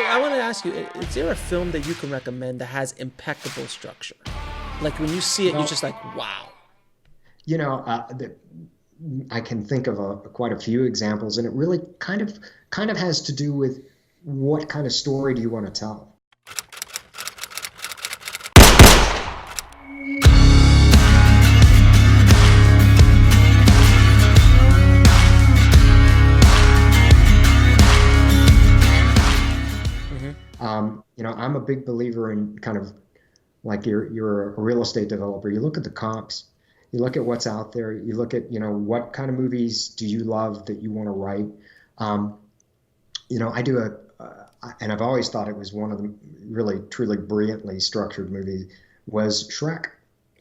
I want to ask you, is there a film that you can recommend that has impeccable structure? Like when you see it, you're just like, wow. You know, I can think of quite a few examples, and it really kind of has to do with what kind of story do you want to tell. You know, I'm a big believer in kind of like you're a real estate developer. You look at the comps, you look at what's out there, you look at, you know, what kind of movies do you love that you want to write. You know, I do and I've always thought it was one of the really truly brilliantly structured movies was Shrek.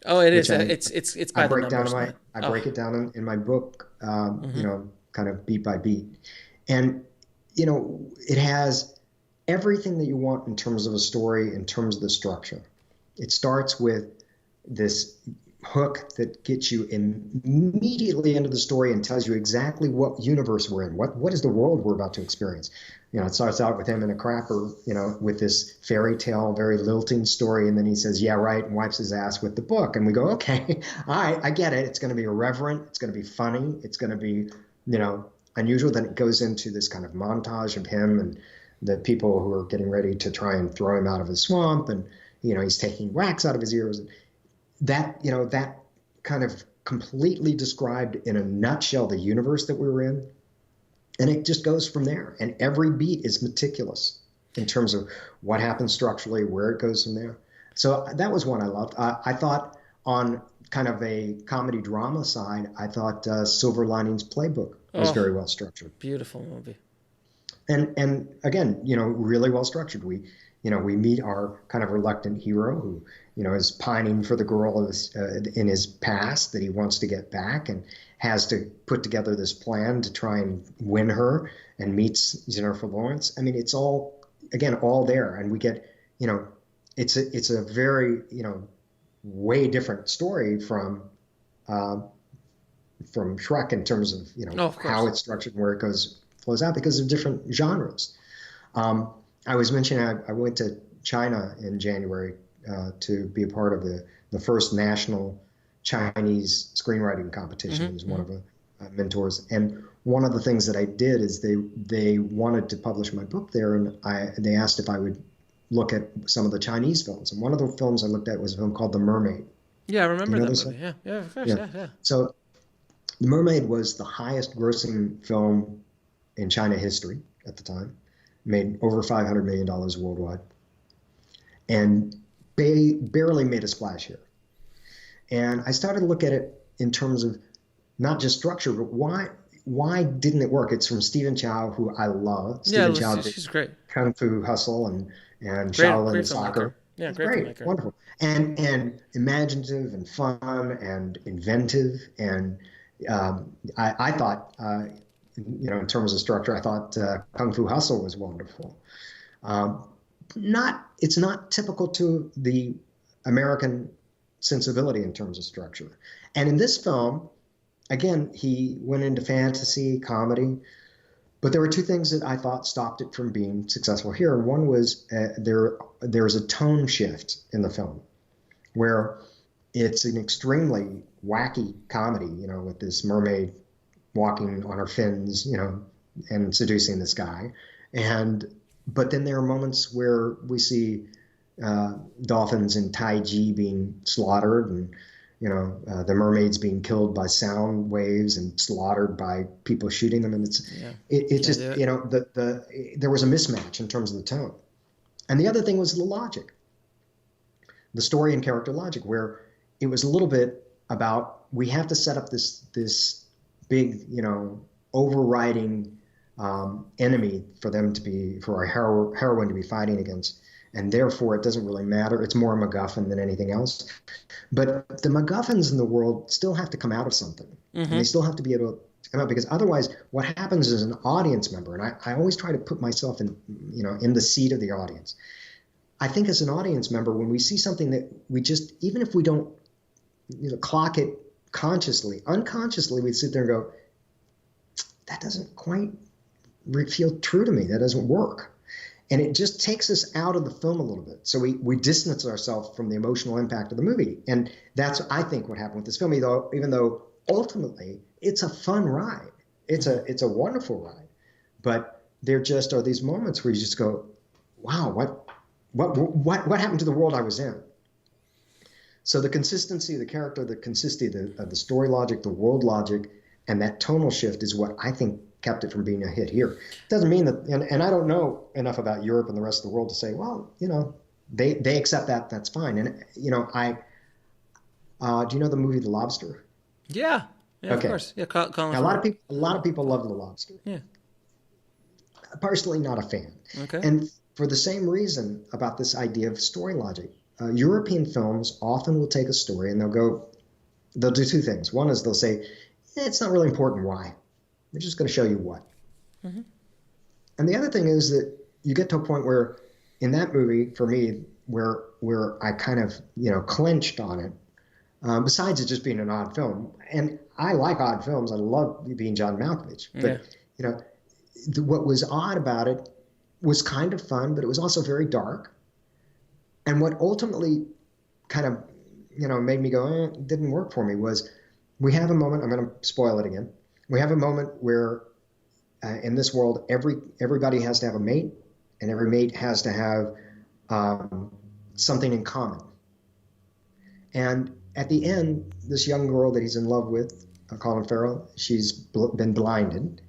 Oh, it is. It's by the numbers. I break it down in my book, you know, kind of beat by beat, and you know, it has everything that you want in terms of a story, in terms of the structure. It starts with this hook that gets you immediately into the story and tells you exactly what universe we're in. What is the world we're about to experience? You know, it starts out with him in a crapper, you know, with this fairy tale, very lilting story. And then he says, yeah, right, and wipes his ass with the book. And we go, okay, I get it. It's going to be irreverent. It's going to be funny. It's going to be, you know, unusual. Then it goes into this kind of montage of him and the people who are getting ready to try and throw him out of his swamp, and you know, he's taking wax out of his ears. That, you know, that kind of completely described in a nutshell the universe that we were in, and it just goes from there. And every beat is meticulous in terms of what happens structurally, where it goes from there. So that was one I loved. I thought on kind of a comedy drama side, I thought Silver Linings Playbook was very well structured. Beautiful movie. And again, you know, really well structured. We meet our kind of reluctant hero who, you know, is pining for the girl in his past that he wants to get back, and has to put together this plan to try and win her, and meets Jennifer Lawrence. I mean, it's all, again, all there. And we get, you know, it's a very, you know, way different story from Shrek in terms of, you know, how it's structured and where it flows out because of different genres. I was mentioning I went to China in January to be a part of the first national Chinese screenwriting competition. As one of the mentors. And one of the things that I did is they wanted to publish my book there, and they asked if I would look at some of the Chinese films. And one of the films I looked at was a film called The Mermaid. Yeah, I remember that movie. Yeah, of course, yeah. So The Mermaid was the highest grossing film in China history at the time. Made over $500 million worldwide, and barely made a splash here. And I started to look at it in terms of not just structure, but why didn't it work? It's from Stephen Chow, who I love. Stephen Chow, she's great. Kung Fu Hustle and Shaolin Soccer. Yeah, great, wonderful, and imaginative and fun and inventive. And I thought. You know, in terms of structure, I thought Kung Fu Hustle was wonderful. It's not typical to the American sensibility in terms of structure. And in this film, again, he went into fantasy, comedy, but there were two things that I thought stopped it from being successful here. And one was there's a tone shift in the film where it's an extremely wacky comedy, you know, with this mermaid walking on her fins, you know, and seducing this guy. But then there are moments where we see dolphins in Taiji being slaughtered, and, you know, the mermaids being killed by sound waves and slaughtered by people shooting them. And it's just, you know, there was a mismatch in terms of the tone. And the other thing was the logic, the story and character logic, where it was a little bit about, we have to set up this big, you know, overriding enemy for our heroine to be fighting against, and therefore it doesn't really matter. It's more a MacGuffin than anything else. But the MacGuffins in the world still have to come out of something, and they still have to be able to come out, because otherwise, what happens as an audience member, and I always try to put myself in, you know, in the seat of the audience. I think as an audience member, when we see something that we just, even if we don't, you know, clock it consciously, unconsciously, we'd sit there and go, that doesn't quite feel true to me. That doesn't work. And it just takes us out of the film a little bit. So we distance ourselves from the emotional impact of the movie. And that's, I think, what happened with this film, even though ultimately it's a fun ride. It's a wonderful ride. But there just are these moments where you just go, wow, what happened to the world I was in? So the consistency of the character, the consistency of the story logic, the world logic, and that tonal shift is what I think kept it from being a hit here. Doesn't mean that, and I don't know enough about Europe and the rest of the world to say, well, they accept that, that's fine. And, do you know the movie The Lobster? Yeah, okay. Of course. Yeah, Colin. Now, a lot of people love The Lobster. Yeah. Personally, not a fan. Okay. And for the same reason about this idea of story logic, European films often will take a story and they'll do two things. One is they'll say, it's not really important why. We're just going to show you what. Mm-hmm. And the other thing is that you get to a point where, in that movie, for me, where I kind of, clenched on it, besides it just being an odd film. And I like odd films. I love being John Malkovich. But, what was odd about it was kind of fun, but it was also very dark. And what ultimately kind of, made me go, it didn't work for me was we have a moment, I'm going to spoil it again. We have a moment where in this world, everybody has to have a mate, and every mate has to have something in common. And at the end, this young girl that he's in love with, Colin Farrell, she's been blinded.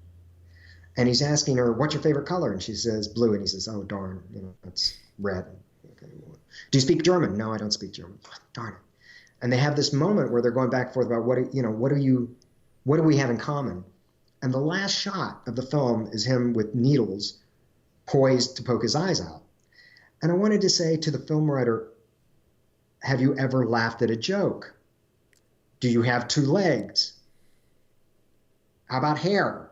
And he's asking her, what's your favorite color? And she says, blue. And he says, oh, darn, it's red. Okay. Do you speak German? No, I don't speak German. Oh, darn it. And they have this moment where they're going back and forth about what do we have in common? And the last shot of the film is him with needles poised to poke his eyes out. And I wanted to say to the film writer, have you ever laughed at a joke? Do you have two legs? How about hair?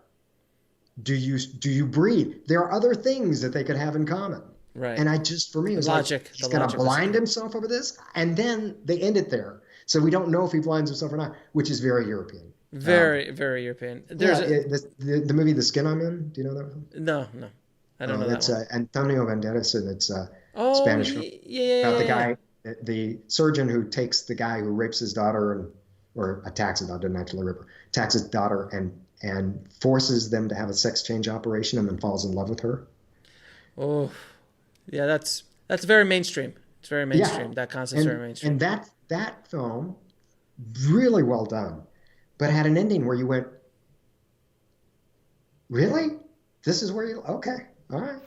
Do you breathe? There are other things that they could have in common. Right. And for me, it was logic. Like, he's going to blind himself over this? And then they end it there. So we don't know if he blinds himself or not, which is very European. Very, very European. The movie The Skin I'm In, do you know that one? No. I don't know that one. It's Antonio Banderas, and it's Spanish film about the guy, the surgeon who takes the guy who rapes his daughter or attacks his daughter, doesn't actually rape her, attacks his daughter and forces them to have a sex change operation and then falls in love with her. Oh, yeah, that's very mainstream. It's very mainstream. Yeah. That concept's very mainstream. And that film, really well done, but had an ending where you went, really? This is where you, okay, all right.